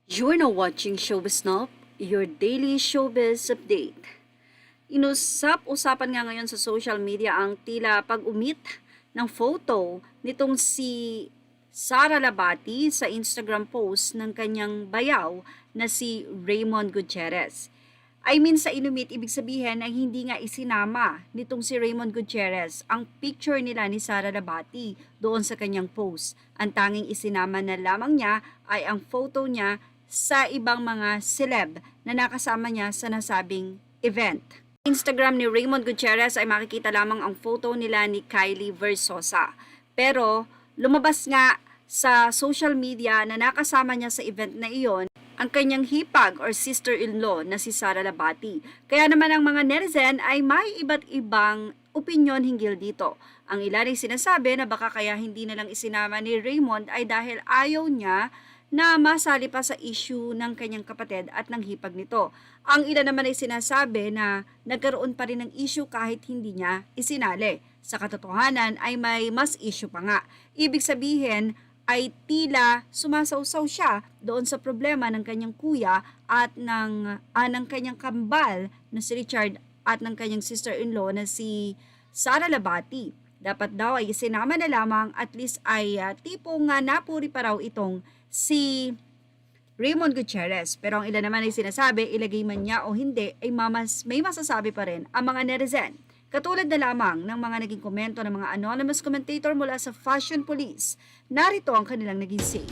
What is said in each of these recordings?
You're now watching Showbiz Snob, your daily showbiz update. Inusap-usapan nga ngayon sa social media ang tila pag-umit ng photo nitong si Sara Labati sa Instagram post ng kanyang bayaw na si Raymond Gutierrez. Sa inumit, ibig sabihin ay hindi nga isinama nitong si Raymond Gutierrez ang picture nila ni Sara Labati doon sa kanyang post. Ang tanging isinama na lamang niya ay ang photo niya sa ibang mga celeb na nakasama niya sa nasabing event. Instagram ni Raymond Gutierrez ay makikita lamang ang photo nila ni Kylie Versosa. Pero lumabas nga sa social media na nakasama niya sa event na iyon ang kanyang hipag or sister-in-law na si Sara Labati. Kaya naman ang mga netizen ay may iba't ibang opinyon hinggil dito. Ang ilan ay sinasabi na baka kaya hindi na lang isinama ni Raymond ay dahil ayaw niya na masali pa sa issue ng kanyang kapatid at ng hipag nito. Ang ilan naman ay sinasabi na nagkaroon pa rin ng issue kahit hindi niya isinali. Sa katotohanan ay may mas issue pa nga. Ibig sabihin ay tila sumasawsaw siya doon sa problema ng kanyang kuya at ng kanyang kambal na si Richard at ng kanyang sister-in-law na si Sara Labati. Dapat daw ay isinama na lamang, at least ay tipong napuri pa raw itong si Raymond Gutierrez. Pero ang ilan naman ay sinasabi, ilagay man niya o hindi, ay may masasabi pa rin ang mga netizen. Katulad na lamang ng mga naging komento ng mga anonymous commentator mula sa Fashion Police. Narito ang kanilang naging say.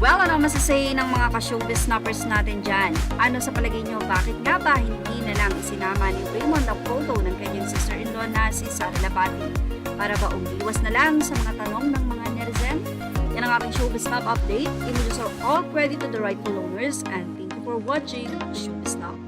Well, ano masasay ng mga ka-showbiz snappers natin dyan? Ano sa palagay nyo, bakit nga ba hindi na lang isinama ni Raymond ang photo ng kanyang sister-in-law na si Sara Labati? Para ba umiwas na lang sa mga tanong ng mga netizen? Yan ang aking showbiz snap update. Images are all credit to the rightful owners, and thank you for watching Showbiz Snap.